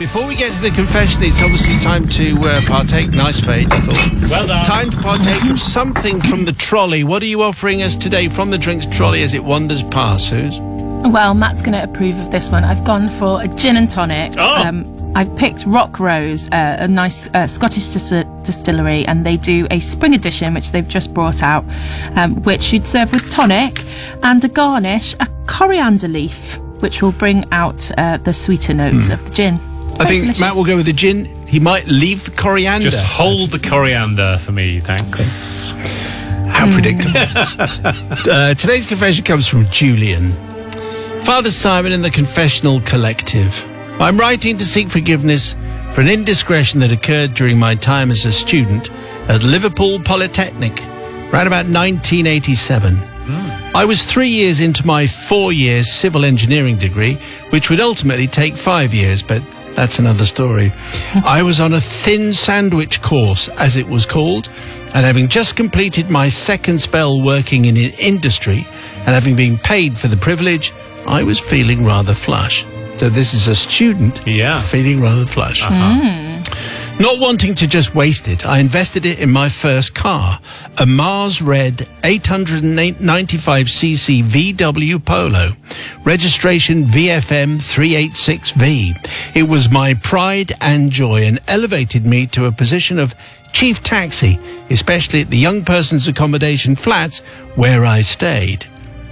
Before we get to the confession, it's obviously time to partake. Nice fade, I thought. Well done. Time to partake of something from the trolley. What are you offering us today from the drinks trolley as it wanders past, Suze? Well, Matt's going to approve of this one. I've gone for a gin and tonic. Oh. I've picked Rock Rose, a nice Scottish distillery, and they do a spring edition, which they've just brought out, which you'd serve with tonic and a garnish, a coriander leaf, which will bring out the sweeter notes of the gin. I think delicious. Matt will go with the gin. He might leave the coriander. Just hold the coriander for me, thanks. How predictable. Today's confession comes from Julian. Father Simon and the Confessional Collective. I'm writing to seek forgiveness for an indiscretion that occurred during my time as a student at Liverpool Polytechnic, around about 1987. I was 3 years into my 4-year civil engineering degree, which would ultimately take 5 years, but that's another story. I was on a thin sandwich course, as it was called, and having just completed my second spell working in industry and having been paid for the privilege, I was feeling rather flush. So this is a student feeling rather flush. Not wanting to just waste it, I invested it in my first car, a Mars Red 895cc VW Polo, registration VFM 386V. It was my pride and joy and elevated me to a position of chief taxi, especially at the young person's accommodation flats where I stayed.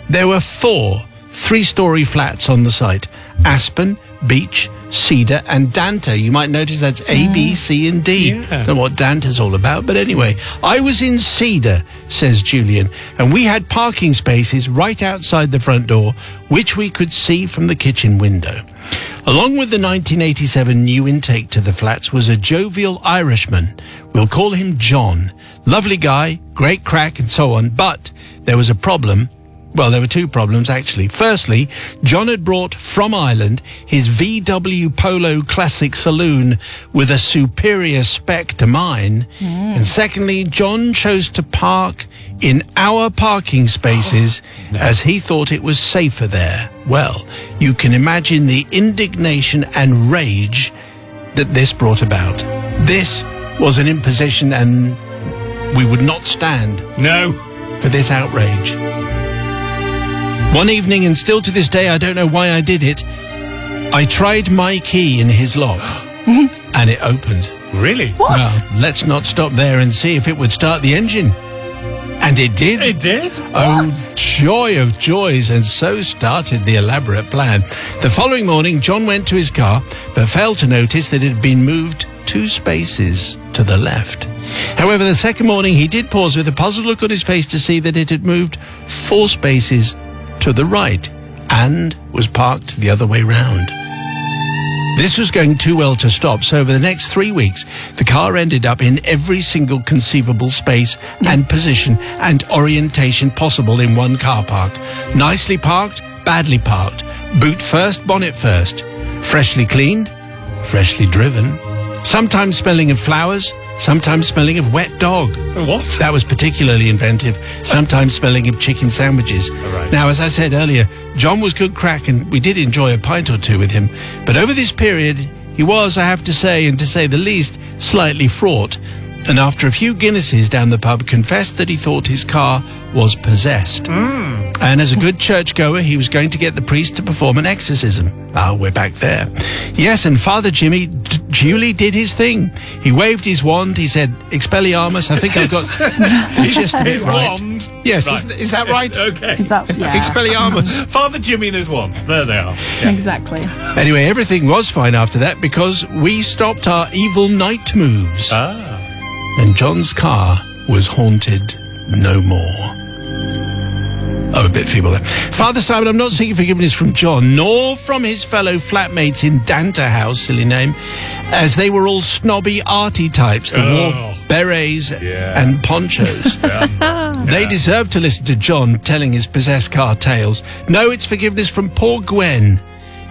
There were 4 3-story flats on the site: Aspen, Beach, Cedar and Danta. You might notice that's A, B, C and D. Don't know what Danta's all about, but anyway. I was in Cedar, says Julian, and we had parking spaces right outside the front door, which we could see from the kitchen window. Along with the 1987 new intake to the flats was a jovial Irishman. We'll call him John. Lovely guy, great crack and so on, but there was a problem. Well, there were 2 problems, actually. Firstly, John had brought from Ireland his VW Polo Classic Saloon with a superior spec to mine. And secondly, John chose to park in our parking spaces as he thought it was safer there. Well, you can imagine the indignation and rage that this brought about. This was an imposition, and we would not stand for this outrage. One evening, and still to this day I don't know why I did it, I tried my key in his lock and it opened. Really? What? Well, let's not stop there and see if it would start the engine. And it did. It did? Oh, joy of joys, and so started the elaborate plan. The following morning, John went to his car, but failed to notice that it had been moved 2 spaces to the left. However, the second morning, he did pause with a puzzled look on his face to see that it had moved 4 spaces to the right and was parked the other way round. This was going too well to stop, so over the next 3 weeks, the car ended up in every single conceivable space and position and orientation possible in one car park. Nicely parked, badly parked, boot first, bonnet first, freshly cleaned, freshly driven, sometimes smelling of flowers, sometimes smelling of wet dog. What? That was particularly inventive. Sometimes smelling of chicken sandwiches. Right. Now, as I said earlier, John was good crack and we did enjoy a pint or 2 with him. But over this period, he was, I have to say, and to say the least, slightly fraught. And after a few Guinnesses down the pub, confessed that he thought his car was possessed. And as a good churchgoer, he was going to get the priest to perform an exorcism. Ah, we're back there. Yes, and Father Jimmy duly did his thing. He waved his wand. He said, Expelliarmus. I think I've got just a bit His right. wand. Yes, Right. is that right? Okay. Is that, yeah. Expelliarmus. Father Jimmy and his wand. There they are. Exactly. Anyway, everything was fine after that because we stopped our evil night moves. And John's car was haunted no more. Oh, a bit feeble there. Father Simon, I'm not seeking forgiveness from John, nor from his fellow flatmates in Danta House, silly name, as they were all snobby, arty types that wore berets and ponchos. They deserve to listen to John telling his possessed car tales. No, it's forgiveness from poor Gwen,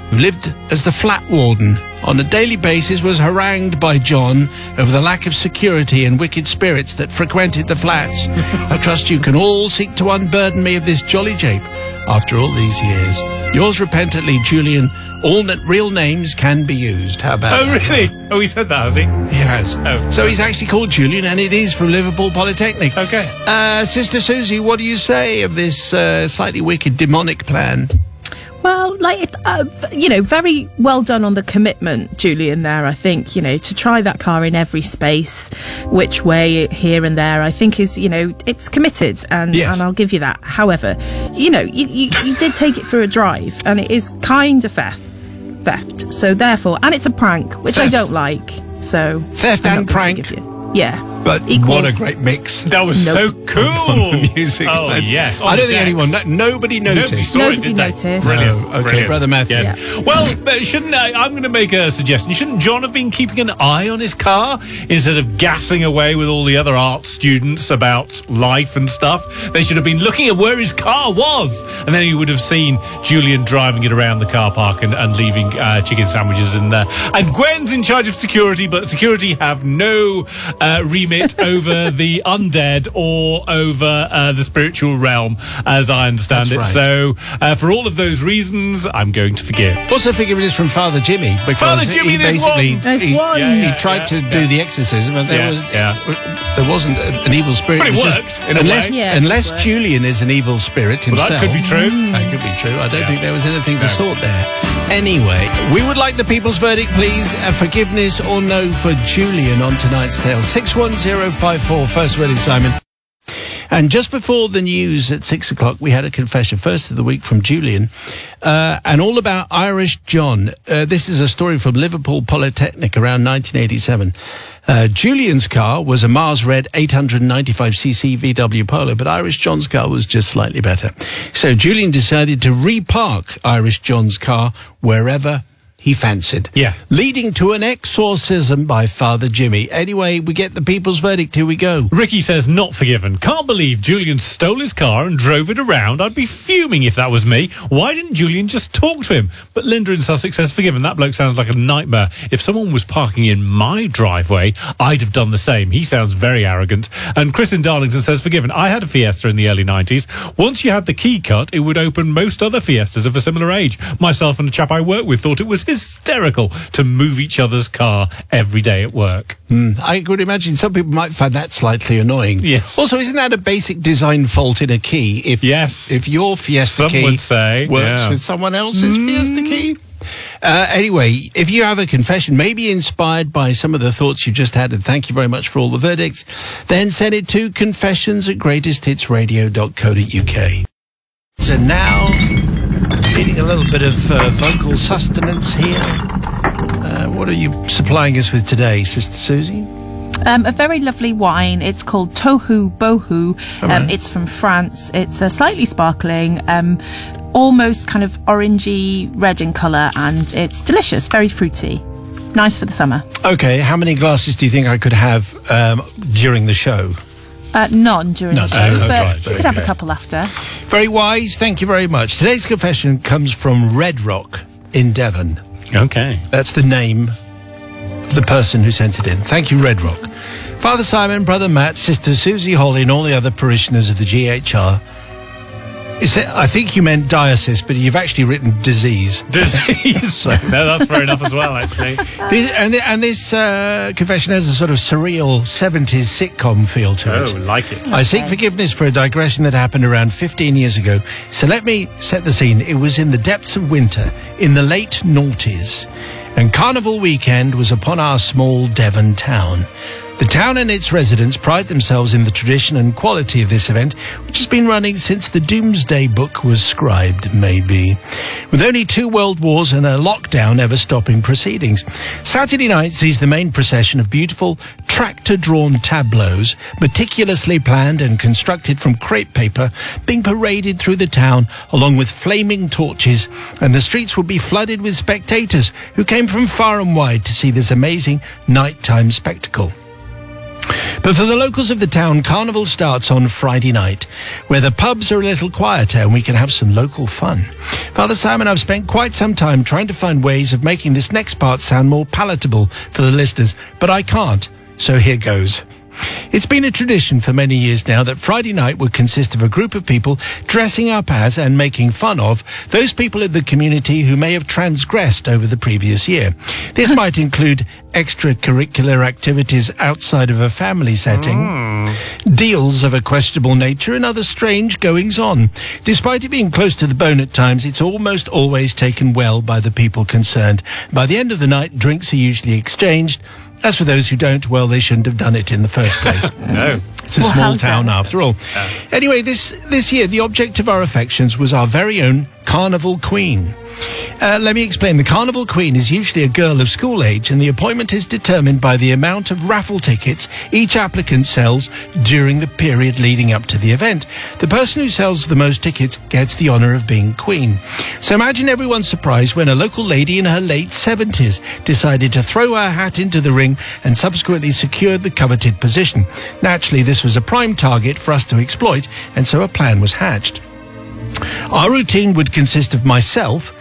who lived as the flat warden, on a daily basis was harangued by John over the lack of security and wicked spirits that frequented the flats. I trust you can all seek to unburden me of this jolly jape after all these years. Yours repentantly, Julian. All real names can be used. How about Oh, that? really? Oh, he said that, has he? He has. Oh. So he's actually called Julian, and it is from Liverpool Polytechnic. Okay. Sister Susie, what do you say of this slightly wicked demonic plan? Well, very well done on the commitment, Julian, there. I think, to try that car in every space, which way, here and there, I think is, it's committed, and I'll give you that. However, you did take it for a drive, and it is kind of theft. So therefore, and it's a prank, which I don't like. So Theft I'm and not gonna prank. give you- Yeah. But Equals. what a great mix. That was Nope. so cool. Music. Oh, yes. I don't think anyone, nobody noticed. Nobody noticed. Brilliant. Oh, okay, Brilliant. Brother Matthew. Yes. Yeah. Well, shouldn't I'm going to make a suggestion. Shouldn't John have been keeping an eye on his car instead of gassing away with all the other art students about life and stuff? They should have been looking at where his car was, and then he would have seen Julian driving it around the car park and leaving chicken sandwiches in there. And Gwen's in charge of security, but security have no remit over the undead or over the spiritual realm, as I understand That's it. right. So, for all of those reasons, I'm going to forgive. Also, forgiveness from Father Jimmy, because Father Jimmy, he there's basically one. There's he, one. he tried to do the exorcism, and there wasn't an evil spirit. But it was worked, in a unless way. Yeah, unless it worked. Julian is an evil spirit Well, himself. that could be true. That could be true. I don't Yeah. think there was anything to No. sort there. Anyway, we would like the people's verdict, please. Forgiveness or no for Julian on tonight's tale. 61054. First word is Simon. And just before the news at 6 o'clock, we had a confession, first of the week, from Julian, and all about Irish John. This is a story from Liverpool Polytechnic around 1987. Julian's car was a Mars Red 895cc VW Polo, but Irish John's car was just slightly better. So Julian decided to repark Irish John's car wherever he fancied. Yeah. Leading to an exorcism by Father Jimmy. Anyway, we get the people's verdict. Here we go. Ricky says, not forgiven. Can't believe Julian stole his car and drove it around. I'd be fuming if that was me. Why didn't Julian just talk to him? But Linda in Sussex says, forgiven. That bloke sounds like a nightmare. If someone was parking in my driveway, I'd have done the same. He sounds very arrogant. And Chris in Darlington says, forgiven. I had a Fiesta in the early 90s. Once you had the key cut, it would open most other Fiestas of a similar age. Myself and a chap I worked with thought it was hysterical to move each other's car every day at work. I could imagine some people might find that slightly annoying. Yes. Also, isn't that a basic design fault in a key? If your Fiesta Some key would say, works yeah. with someone else's Fiesta key? Anyway, if you have a confession, maybe inspired by some of the thoughts you just had, and thank you very much for all the verdicts, then send it to confessions@greatesthitsradio.co.uk. So now, needing a little bit of vocal sustenance here. What are you supplying us with today, Sister Susie? A very lovely wine. It's called Tohu Bohu. right. It's from France. It's slightly sparkling, almost kind of orangey red in colour, and it's delicious, very fruity. Nice for the summer. Okay, how many glasses do you think I could have during the show? None during None. the show, Oh, but right, you could have okay. a couple after. Very wise, thank you very much. Today's confession comes from Red Rock in Devon. Okay. That's the name of the person who sent it in. Thank you, Red Rock. Father Simon, Brother Matt, Sister Susie Holly, and all the other parishioners of the GHR. I think you meant diocese, but you've actually written disease. Disease. No, that's fair enough as well, actually. This confession has a sort of surreal 70s sitcom feel to it. Oh, like it. I seek forgiveness for a digression that happened around 15 years ago. So let me set the scene. It was in the depths of winter, in the late noughties, and Carnival weekend was upon our small Devon town. The town and its residents pride themselves in the tradition and quality of this event, which has been running since the Doomsday Book was scribed, maybe. With only 2 world wars and a lockdown ever stopping proceedings. Saturday night sees the main procession of beautiful tractor-drawn tableaus, meticulously planned and constructed from crepe paper, being paraded through the town along with flaming torches, and the streets will be flooded with spectators who came from far and wide to see this amazing nighttime spectacle. But for the locals of the town, Carnival starts on Friday night, where the pubs are a little quieter and we can have some local fun. Father Simon, I've spent quite some time trying to find ways of making this next part sound more palatable for the listeners, but I can't, so here goes. It's been a tradition for many years now that Friday night would consist of a group of people dressing up as and making fun of those people in the community who may have transgressed over the previous year. This might include extracurricular activities outside of a family setting, deals of a questionable nature, and other strange goings-on. Despite it being close to the bone at times, it's almost always taken well by the people concerned. By the end of the night, drinks are usually exchanged. As for those who don't, well, they shouldn't have done it in the first place. No. It's a small town after all. Anyway, this year, the object of our affections was our very own Carnival Queen. Let me explain. The Carnival Queen is usually a girl of school age, and the appointment is determined by the amount of raffle tickets each applicant sells during the period leading up to the event. The person who sells the most tickets gets the honour of being queen. So imagine everyone's surprise when a local lady in her late 70s decided to throw her hat into the ring and subsequently secured the coveted position. Naturally, this was a prime target for us to exploit, and so a plan was hatched. Our routine would consist of myself,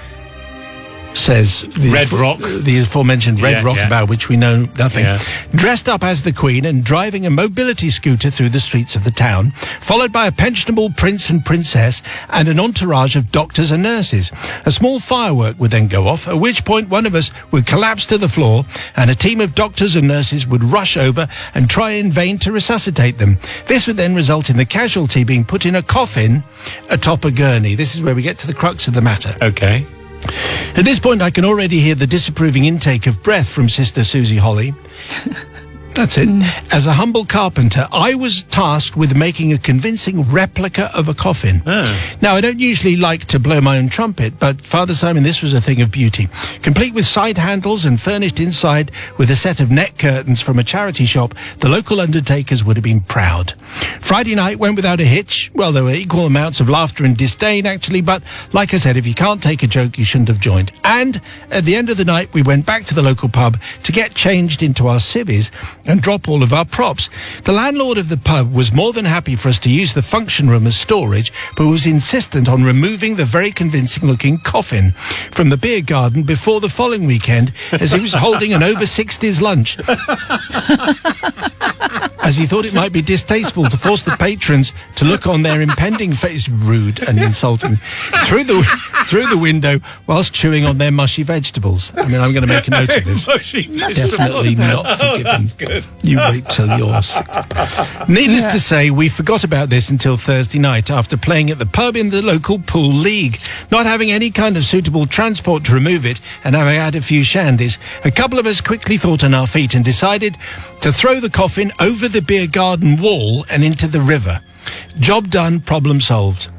says the aforementioned Red Rock, about which we know nothing, dressed up as the Queen and driving a mobility scooter through the streets of the town, followed by a pensionable prince and princess and an entourage of doctors and nurses. A small firework would then go off, at which point one of us would collapse to the floor and a team of doctors and nurses would rush over and try in vain to resuscitate them. This would then result in the casualty being put in a coffin atop a gurney. This is where we get to the crux of the matter. Okay. At this point, I can already hear the disapproving intake of breath from Sister Susie Holly. That's it. As a humble carpenter, I was tasked with making a convincing replica of a coffin. Now, I don't usually like to blow my own trumpet, but Father Simon, this was a thing of beauty. Complete with side handles and furnished inside with a set of net curtains from a charity shop, the local undertakers would have been proud. Friday night went without a hitch. Well, there were equal amounts of laughter and disdain, actually, but like I said, if you can't take a joke, you shouldn't have joined. And at the end of the night, we went back to the local pub to get changed into our civvies and drop all of our props. The landlord of the pub was more than happy for us to use the function room as storage, but was insistent on removing the very convincing-looking coffin from the beer garden before the following weekend, as he was holding an over-60s lunch. As he thought it might be distasteful to force the patrons to look on their impending face, rude and insulting, through the window whilst chewing on their mushy vegetables. I mean, I'm going to make a note of this. Definitely not forgiven. That's good. You wait till you're 60. Needless to say, we forgot about this until Thursday night after playing at the pub in the local pool league. Not having any kind of suitable transport to remove it and having had a few shandies, a couple of us quickly thought on our feet and decided to throw the coffin over the beer garden wall and into the river. Job done, problem solved.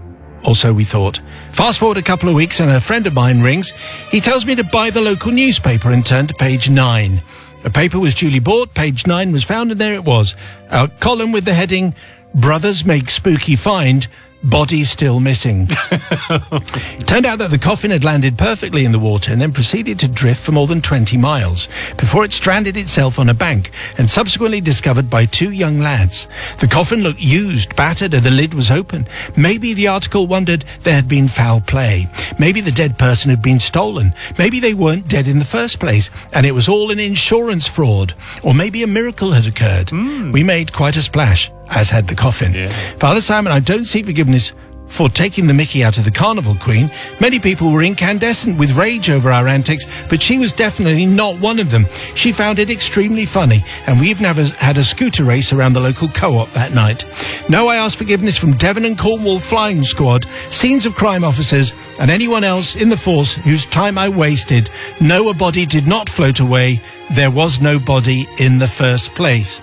Also, we thought. Fast forward a couple of weeks and a friend of mine rings. He tells me to buy the local newspaper and turn to page 9. A paper was duly bought, page 9 was found, and there it was. A column with the heading, Brothers Make Spooky Find, Body Still Missing. It turned out that the coffin had landed perfectly in the water and then proceeded to drift for more than 20 miles before it stranded itself on a bank and subsequently discovered by 2 young lads. The coffin looked used, battered, and the lid was open. Maybe the article wondered there had been foul play. Maybe the dead person had been stolen. Maybe they weren't dead in the first place and it was all an insurance fraud. Or maybe a miracle had occurred. We made quite a splash, as had the coffin. Father Simon, I don't seek forgiveness for taking the mickey out of the Carnival Queen. Many people were incandescent with rage over our antics, but she was definitely not one of them. She found it extremely funny, and we even had a scooter race around the local co-op that night. No, I ask forgiveness from Devon and Cornwall Flying Squad, scenes of crime officers, and anyone else in the force whose time I wasted. No, a body did not float away. There was no body in the first place.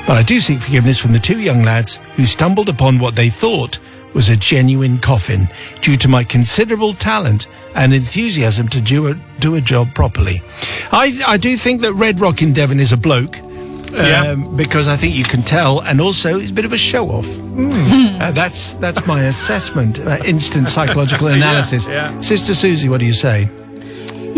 But I do seek forgiveness from the 2 young lads who stumbled upon what they thought was a genuine coffin due to my considerable talent and enthusiasm to do a job properly. I do think that Red Rock in Devon is a bloke. Because I think you can tell, and also he's a bit of a show-off. That's my assessment, instant psychological analysis. Sister Susie, what do you say?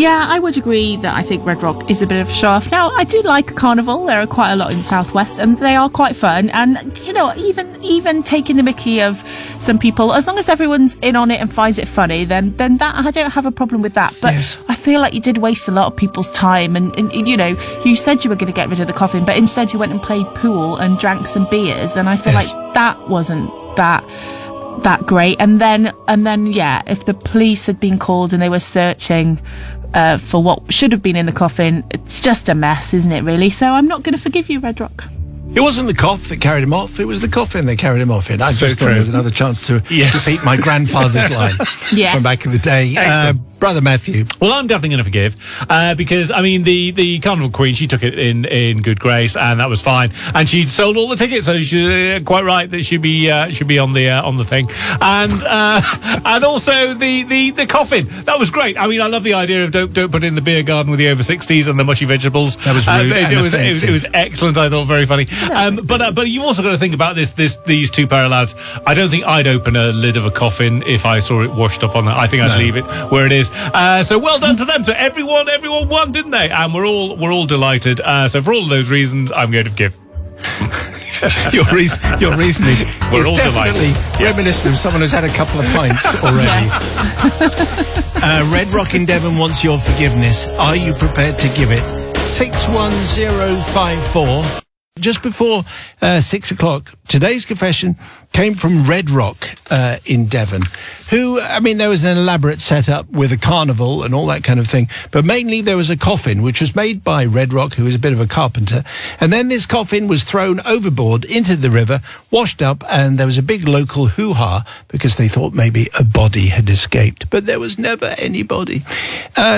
Yeah, I would agree that I think Red Rock is a bit of a show-off. Now, I do like a carnival. There are quite a lot in the Southwest, and they are quite fun. And, you know, even taking the mickey of some people, as long as everyone's in on it and finds it funny, then that I don't have a problem with that. But Yes. I feel like you did waste a lot of people's time. And you know, you said you were going to get rid of the coffin, but instead you went and played pool and drank some beers. And I feel Yes. like that wasn't that great. And then, yeah, if the police had been called and they were searching for what should have been in the coffin, it's just a mess, isn't it, really? So I'm not going to forgive you, Red Rock. It wasn't the cough that carried him off, it was the coffin that carried him off in. I So just thought true. there was another chance to Yes. repeat my grandfather's line Yes. from back in the day. Excellent. Brother Matthew. Well, I'm definitely going to forgive because I mean the Carnival Queen, she took it in good grace, and that was fine. And she'd sold all the tickets, so she's quite right that she'd be on the thing. And also the coffin, that was great. I mean, I love the idea of don't put in the beer garden with the over 60s and the mushy vegetables. That was rude and it was excellent. I thought very funny. But you've also got to think about these two pair of lads. I don't think I'd open a lid of a coffin if I saw it washed up on that. I think I'd leave it where it is. So well done to them. So everyone won, didn't they? And we're all delighted. So for all of those reasons, I'm going to forgive. Your reasoning We're is all definitely delighted. reminiscent of someone who's had a couple of pints already. Red Rock in Devon wants your forgiveness. Are you prepared to give it? 61054. Just before 6 o'clock, today's confession came from Red Rock in Devon, who, I mean, there was an elaborate setup with a carnival and all that kind of thing, but mainly there was a coffin which was made by Red Rock, who is a bit of a carpenter, and then this coffin was thrown overboard into the river, washed up, and there was a big local hoo-ha because they thought maybe a body had escaped, but there was never any body.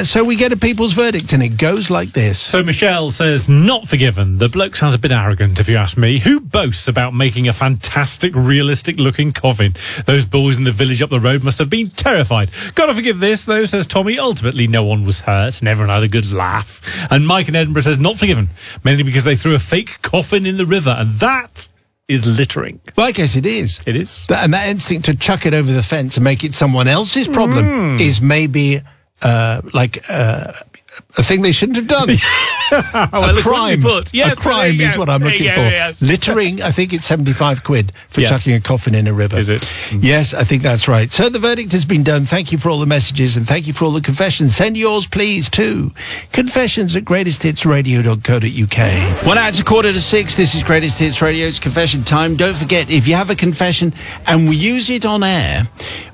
So we get a people's verdict, and it goes like this. So Michelle says, not forgiven. The bloke sounds a bit arrogant, if you ask me. Who boasts about making a fantastic, realistic-looking coffin? Those boys in the village up the road must have been terrified. Gotta forgive this, though, says Tommy. Ultimately, no one was hurt, and everyone had a good laugh. And Mike in Edinburgh says, not forgiven, mainly because they threw a fake coffin in the river, and that is littering. Well, I guess it is. It is. And that instinct to chuck it over the fence and make it someone else's problem is maybe a thing they shouldn't have done. Well, a crime. Yes, a crime is what I'm looking for. Yes. Littering, I think it's 75 quid for Yeah. chucking a coffin in a river. Is it? Yes, I think that's right. So the verdict has been done. Thank you for all the messages and thank you for all the confessions. Send yours, please, to confessions@greatesthitsradio.co.uk. 1 hour to 5:45. This is Greatest Hits Radio's confession time. Don't forget, if you have a confession and we use it on air,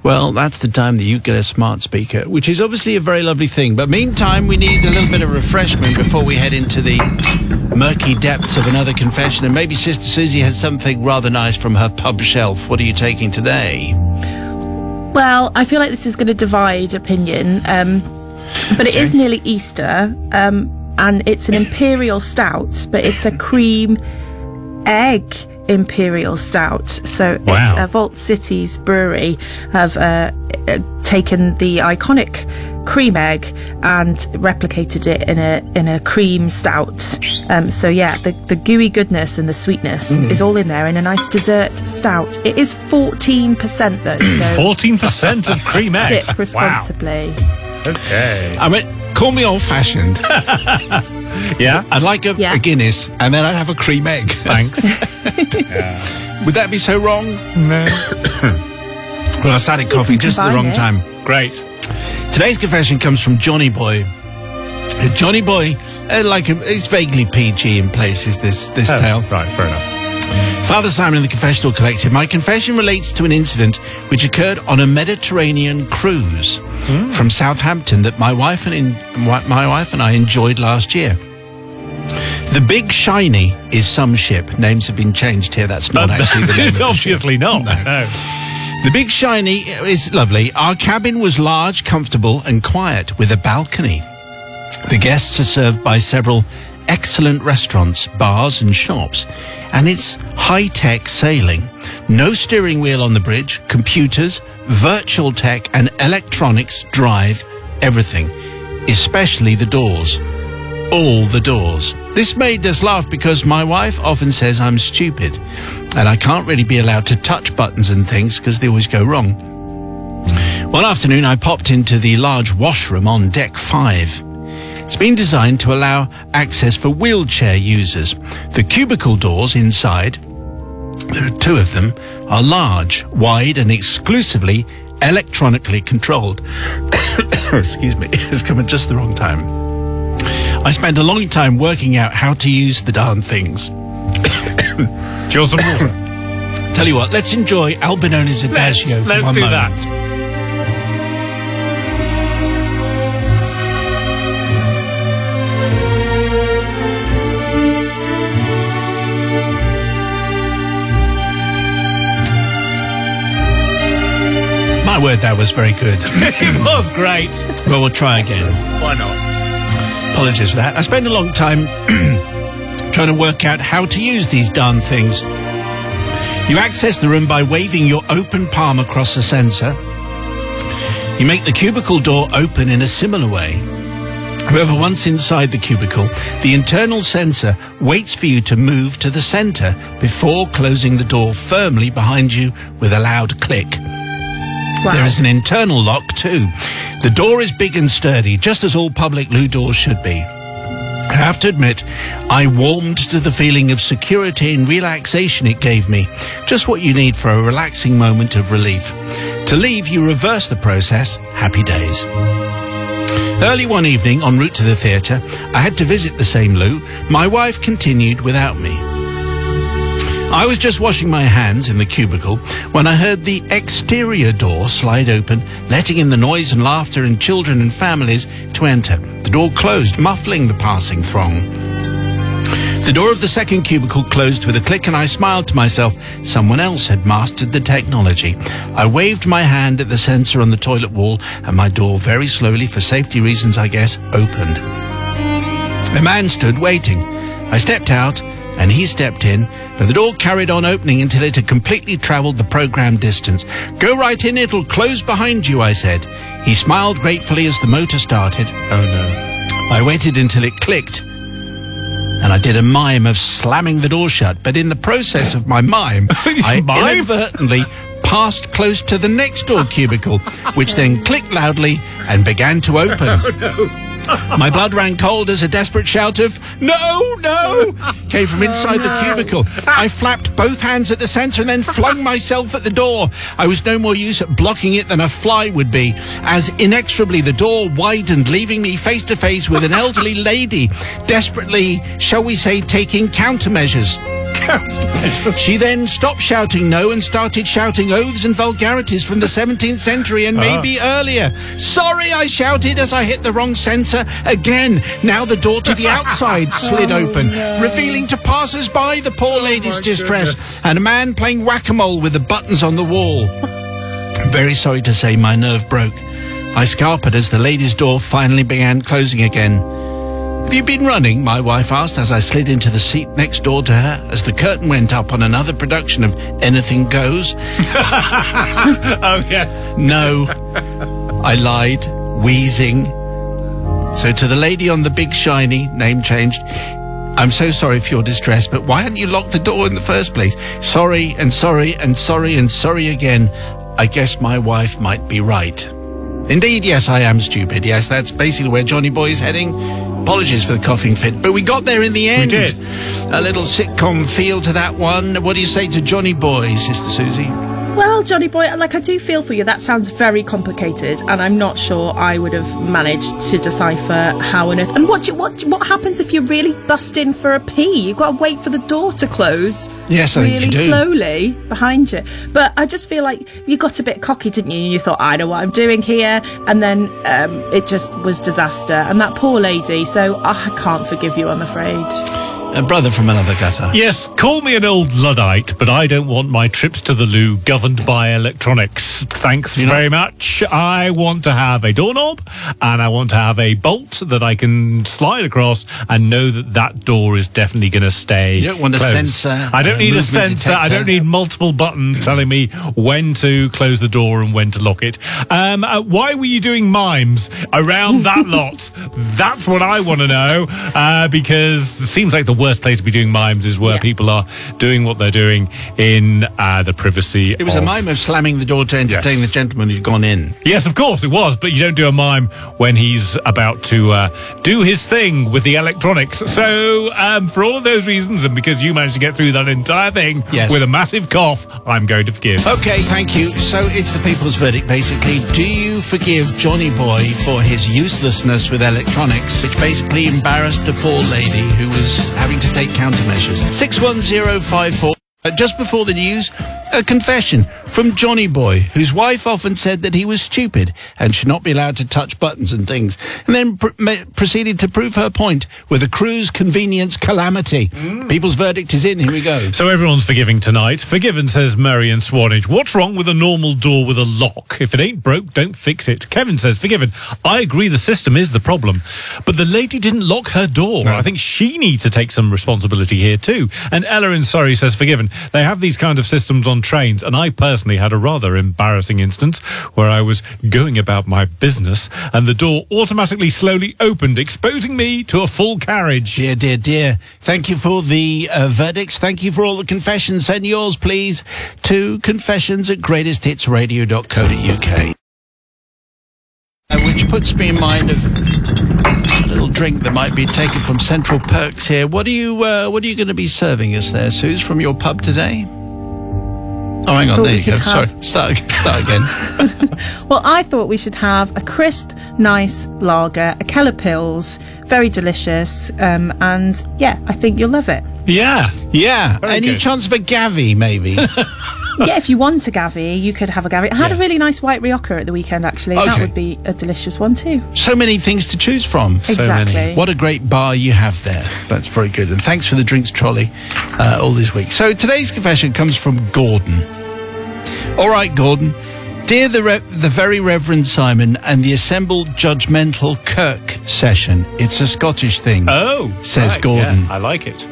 well, that's the time that you get a smart speaker, which is obviously a very lovely thing. But meantime, we need a little bit of refreshment before we head into the murky depths of another confession. And maybe Sister Susie has something rather nice from her pub shelf. What are you taking today? Well, I feel like this is going to divide opinion, but it is nearly Easter, and it's an imperial stout, but it's a cream egg imperial stout. So Wow. it's Vault City's brewery have taken the iconic cream egg and replicated it in a cream stout. So yeah, the gooey goodness and the sweetness is all in there in a nice dessert stout. It is 14% though. So 14% of cream egg. sip responsibly. Wow. Okay. I mean, call me old-fashioned. Yeah. I'd like a Guinness, and then I'd have a cream egg. Thanks. Would that be so wrong? No. Well, I started coughing just at the combine wrong it. time. Great. Today's confession comes from Johnny Boy. Johnny Boy, it's vaguely PG in places, this tale. Right, fair enough. Father Simon and the Confessional Collective. My confession relates to an incident which occurred on a Mediterranean cruise from Southampton that my wife and I enjoyed last year. The Big Shiny is some ship. Names have been changed here. That's not actually the name of the ship. Obviously not. No. The Big Shiny is lovely. Our cabin was large, comfortable and quiet with a balcony. The guests are served by several excellent restaurants, bars and shops. And it's high-tech sailing. No steering wheel on the bridge, computers, virtual tech and electronics drive everything, especially the doors. All the doors. This made us laugh because my wife often says I'm stupid and I can't really be allowed to touch buttons and things because they always go wrong. One afternoon, I popped into the large washroom on deck 5. It's been designed to allow access for wheelchair users. The cubicle doors inside, there are 2 of them, are large, wide, and exclusively electronically controlled. Excuse me, it's come at just the wrong time. I spent a long time working out how to use the darn things. Do you want some water? Tell you what, let's enjoy Albinone's Adagio for Let's one do moment. that. My word, that was very good. It was great. Well, we'll try again. Why not? Apologies for that. I spent a long time trying to work out how to use these darn things. You access the room by waving your open palm across the sensor. You make the cubicle door open in a similar way. However, once inside the cubicle, the internal sensor waits for you to move to the center before closing the door firmly behind you with a loud click. Wow. There is an internal lock too. The door is big and sturdy, just as all public loo doors should be. I have to admit, I warmed to the feeling of security and relaxation it gave me. Just what you need for a relaxing moment of relief. To leave, you reverse the process. Happy days. Early one evening, en route to the theatre, I had to visit the same loo. My wife continued without me. I was just washing my hands in the cubicle when I heard the exterior door slide open, letting in the noise and laughter and children and families to enter. The door closed, muffling the passing throng. The door of the second cubicle closed with a click, and I smiled to myself. Someone else had mastered the technology. I waved my hand at the sensor on the toilet wall, and my door very slowly, for safety reasons I guess, opened. A man stood waiting. I stepped out, and he stepped in, but the door carried on opening until it had completely travelled the programmed distance. Go right in, it'll close behind you, I said. He smiled gratefully as the motor started. Oh, no. I waited until it clicked, and I did a mime of slamming the door shut, but in the process of my mime, I inadvertently passed close to the next door cubicle, which then clicked loudly and began to open. Oh, no. My blood ran cold as a desperate shout of, "No, no!" came from inside the cubicle. I flapped both hands at the sensor and then flung myself at the door. I was no more use at blocking it than a fly would be, as inexorably the door widened, leaving me face to face with an elderly lady, desperately, shall we say, taking countermeasures. She then stopped shouting no and started shouting oaths and vulgarities from the 17th century and maybe earlier. "Sorry," I shouted as I hit the wrong sensor again. Now the door to the outside slid open, revealing to passers-by the poor lady's distress and a man playing whack-a-mole with the buttons on the wall. Very sorry to say my nerve broke. I scarpered as the lady's door finally began closing again. "Have you been running?" my wife asked as I slid into the seat next door to her as the curtain went up on another production of Anything Goes. Oh, yes. "No," I lied, wheezing. So to the lady on the big shiny, name changed, "I'm so sorry for your distress, but why hadn't you locked the door in the first place? Sorry and sorry and sorry and sorry again. I guess my wife might be right." Indeed, yes, I am stupid. Yes, that's basically where Johnny Boy is heading. Apologies for the coughing fit, but we got there in the end. We did. A little sitcom feel to that one. What do you say to Johnny Boy, Sister Susie? Well, Johnny Boy, like, I do feel for you. That sounds very complicated, and I'm not sure I would have managed to decipher how on earth. And what happens if you really bust in for a pee? You've got to wait for the door to close. Yes, I think really you do. Slowly behind you. But I just feel like you got a bit cocky, didn't you? And you thought, I know what I'm doing here, and then it just was disaster. And that poor lady. So I can't forgive you, I'm afraid. A brother from another gutter. Yes, call me an old Luddite, but I don't want my trips to the loo governed by electronics. Thanks very much. I want to have a doorknob, and I want to have a bolt that I can slide across and know that that door is definitely going to stay You don't want a closed. sensor. I don't need a movement sensor. I detector. don't need multiple buttons telling me when to close the door and when to lock it. Why were you doing mimes around that lot? That's what I want to know, because it seems like the worst worst place to be doing mimes is where people are doing what they're doing in the privacy. It was a mime of slamming the door to entertain the gentleman who's gone in. Yes, of course it was, but you don't do a mime when he's about to do his thing with the electronics. So, for all of those reasons, and because you managed to get through that entire thing with a massive cough, I'm going to forgive. Okay, thank you. So it's the people's verdict, basically. Do you forgive Johnny Boy for his uselessness with electronics, which basically embarrassed a poor lady who was having to take countermeasures? 61054. Just before the news, a confession from Johnny Boy, whose wife often said that he was stupid and should not be allowed to touch buttons and things, and then proceeded to prove her point with a cruise convenience calamity. People's verdict is in. Here we go. So everyone's forgiving tonight. Forgiven, says Murray in Swanage. What's wrong with a normal door with a lock? If it ain't broke, don't fix it. Kevin says, forgiven. I agree the system is the problem, but the lady didn't lock her door. No. I think she needs to take some responsibility here too. And Ella in Surrey says, forgiven. They have these kind of systems on trains, and I personally had a rather embarrassing instance where I was going about my business and the door automatically slowly opened, exposing me to a full carriage. Dear, dear, dear. Thank you for the verdicts. Thank you for all the confessions. Send yours, please, to confessions@greatesthitsradio.co.uk. Which puts me in mind of a little drink that might be taken from Central Perks here. What are you going to be serving us there, Suze, from your pub today? Oh, hang on, there you go. Sorry, start again. Well, I thought we should have a crisp, nice lager, a Keller Pils, very delicious, and yeah, I think you'll love it. Yeah. Very Any good. Chance of a Gavi, maybe? Yeah, if you want a Gavi, you could have a Gavi. I had a really nice white Rioja at the weekend, actually. Okay. That would be a delicious one, too. So many things to choose from. Exactly. So many. What a great bar you have there. That's very good. And thanks for the drinks trolley all this week. So today's confession comes from Gordon. All right, Gordon. Dear the very Reverend Simon and the assembled judgmental Kirk session. It's a Scottish thing. Oh, says Gordon. Yeah, I like it.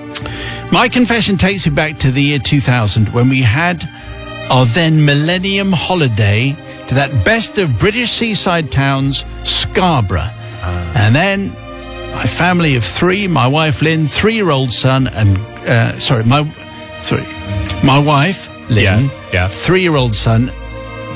My confession takes me back to the year 2000 when we had our then millennium holiday to that best of British seaside towns, Scarborough. And then my family of three, my wife Lynn, 3-year-old son, and my wife Lynn, 3-year-old son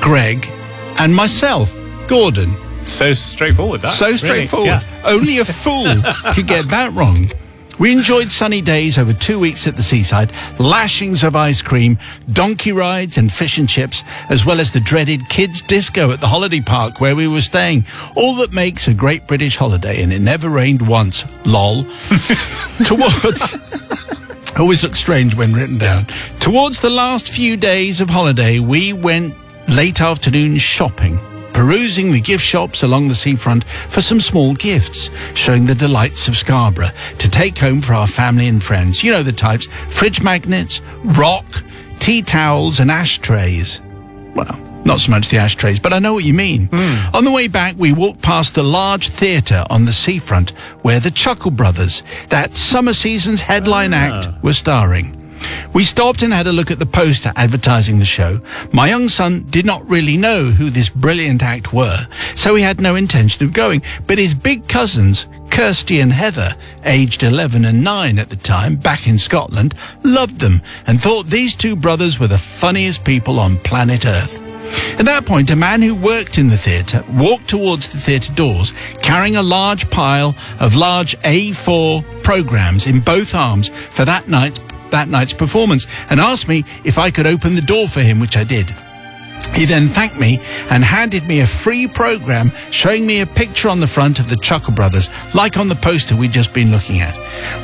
Greg, and myself, Gordon. So straightforward, that. So straightforward. Really? Only a fool could get that wrong. We enjoyed sunny days over 2 weeks at the seaside, lashings of ice cream, donkey rides and fish and chips, as well as the dreaded kids' disco at the holiday park where we were staying. All that makes a great British holiday, and it never rained once. Lol. Always looks strange when written down. Towards the last few days of holiday, we went late afternoon shopping, perusing the gift shops along the seafront for some small gifts, showing the delights of Scarborough to take home for our family and friends. You know the types: fridge magnets, rock, tea towels and ashtrays. Well, not so much the ashtrays, but I know what you mean. On the way back, we walked past the large theatre on the seafront where the Chuckle Brothers, that summer season's headline act, were starring. We stopped and had a look at the poster advertising the show. My young son did not really know who this brilliant act were, so he had no intention of going. But his big cousins, Kirsty and Heather, aged 11 and 9 at the time, back in Scotland, loved them and thought these two brothers were the funniest people on planet Earth. At that point, a man who worked in the theatre walked towards the theatre doors, carrying a large pile of large A4 programmes in both arms for that night's performance, and asked me if I could open the door for him, which I did. He then thanked me and handed me a free programme showing me a picture on the front of the Chuckle Brothers, like on the poster we'd just been looking at.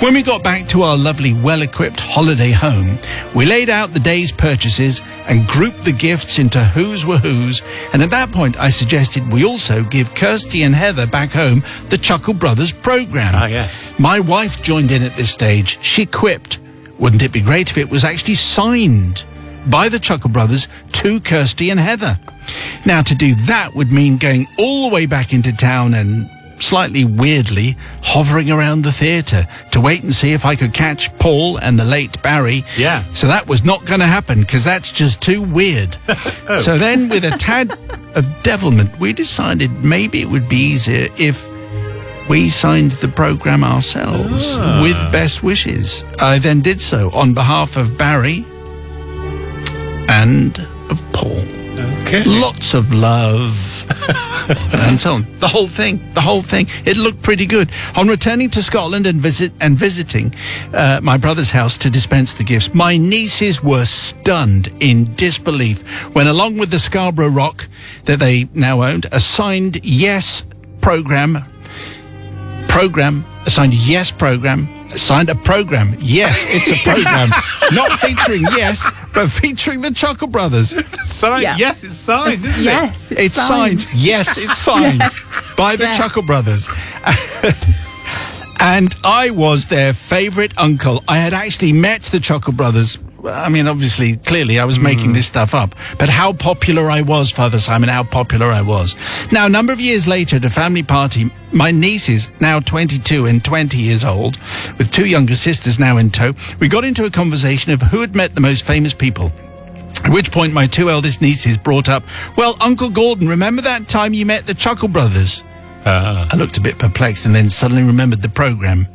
When we got back to our lovely, well-equipped holiday home, we laid out the day's purchases and grouped the gifts into whose were whose, and at that point I suggested we also give Kirsty and Heather back home the Chuckle Brothers programme. Ah, yes. My wife joined in at this stage. She quipped, "Wouldn't it be great if it was actually signed by the Chuckle Brothers to Kirsty and Heather?" Now, to do that would mean going all the way back into town and slightly weirdly hovering around the theatre to wait and see if I could catch Paul and the late Barry. Yeah. So that was not going to happen because that's just too weird. So then, with a tad of devilment, we decided maybe it would be easier if we signed the programme ourselves with best wishes. I then did so on behalf of Barry and of Paul. Okay. Lots of love. And so on. The whole thing. It looked pretty good. On returning to Scotland and visiting my brother's house to dispense the gifts, my nieces were stunned in disbelief when, along with the Scarborough Rock that they now owned, a signed Yes program, signed a program. Yes, it's a program. Not featuring Yes, but featuring the Chuckle Brothers. Signed. Yeah. Yes, it's signed, isn't it? Yes, It's signed. Yes, it's signed by the Yes. Chuckle Brothers. And I was their favourite uncle. I had actually met the Chuckle Brothers. I mean, obviously, clearly, I was making this stuff up. But how popular I was, Father Simon, how popular I was. Now, a number of years later, at a family party, my nieces, now 22 and 20 years old, with two younger sisters now in tow, we got into a conversation of who had met the most famous people. At which point, my two eldest nieces brought up, well, Uncle Gordon, remember that time you met the Chuckle Brothers? I looked a bit perplexed and then suddenly remembered the programme.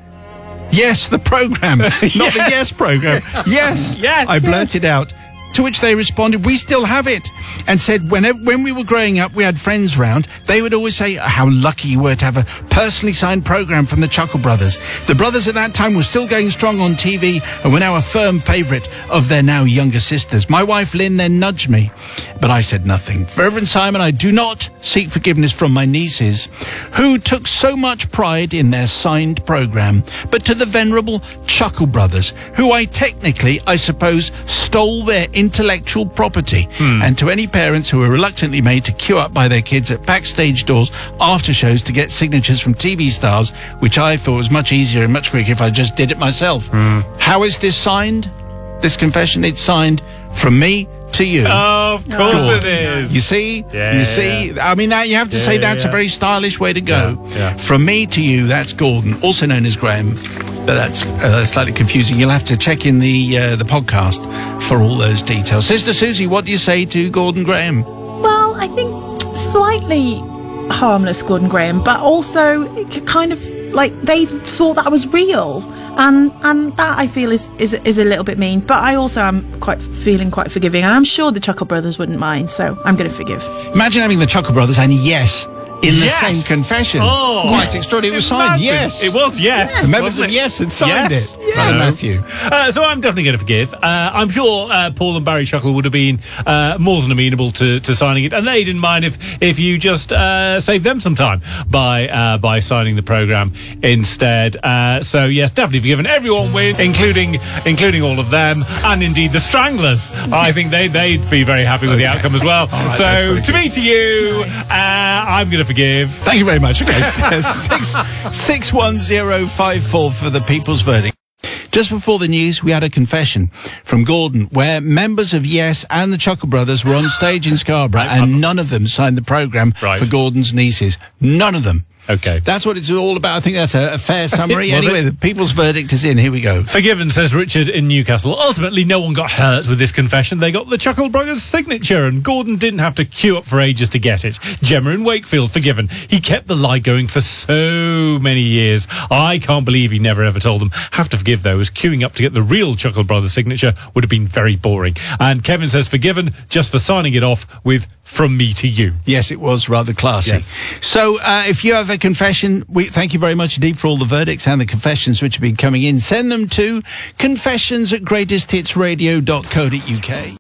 Yes, the programme, not the Yes programme. Yes, Yes. I blurted out. To which they responded, we still have it. And said when we were growing up, we had friends round. They would always say how lucky you were to have a personally signed programme from the Chuckle Brothers. The brothers at that time were still going strong on TV and were now a firm favourite of their now younger sisters. My wife Lynn then nudged me, but I said nothing. Reverend Simon, I do not seek forgiveness from my nieces, who took so much pride in their signed programme, but to the venerable Chuckle Brothers, who I suppose, stole their intellectual property. And to any parents who were reluctantly made to queue up by their kids at backstage doors after shows to get signatures from TV stars, which I thought was much easier and much quicker if I just did it myself. How is this signed? This confession, it's signed from me to you. Oh, of course it is. You see? Yeah. You see? I mean, that you have to say that's a very stylish way to go. Yeah. From me to you, that's Gordon, also known as Graham. But that's slightly confusing. You'll have to check in the podcast for all those details. Sister Susie, what do you say to Gordon Graham? Well, I think slightly harmless, Gordon Graham, but also kind of like they thought that was real. And that I feel is a little bit mean, but I also am feeling quite forgiving, and I'm sure the Chuckle Brothers wouldn't mind, so I'm going to forgive. Imagine having the Chuckle Brothers and Yes in the Yes. same confession. Oh. Quite extraordinary. It was signed. Imagine. Yes. It was Yes. The members wasn't of it? Yes had signed Yes. it. Brother Matthew. So I'm definitely going to forgive. I'm sure Paul and Barry Chuckle would have been more than amenable to signing it, and they didn't mind if you just saved them some time by signing the programme instead. So yes, definitely forgiven. Everyone win, including all of them, and indeed the Stranglers. I think they'd be very happy with the outcome as well. All right, So that's very to me, to you, I'm going to forgive. Thank you very much. Okay, 61054 for the People's Verdict. Just before the news, we had a confession from Gordon where members of Yes and the Chuckle Brothers were on stage in Scarborough and none of them signed the programme for Gordon's nieces. None of them. Okay. That's what it's all about. I think that's a fair summary. Was Anyway, it? the People's Verdict is in. Here we go. Forgiven, says Richard in Newcastle. Ultimately, no one got hurt with this confession. They got the Chuckle Brothers' signature, and Gordon didn't have to queue up for ages to get it. Gemma in Wakefield, forgiven. He kept the lie going for so many years. I can't believe he never ever told them. Have to forgive, though, as queuing up to get the real Chuckle Brothers' signature would have been very boring. And Kevin says forgiven just for signing it off with from me to you. Yes, it was rather classy. Yes. So if you have a confession, we thank you very much indeed for all the verdicts and the confessions which have been coming in. Send them to confessions@greatesthitsradio.co.uk.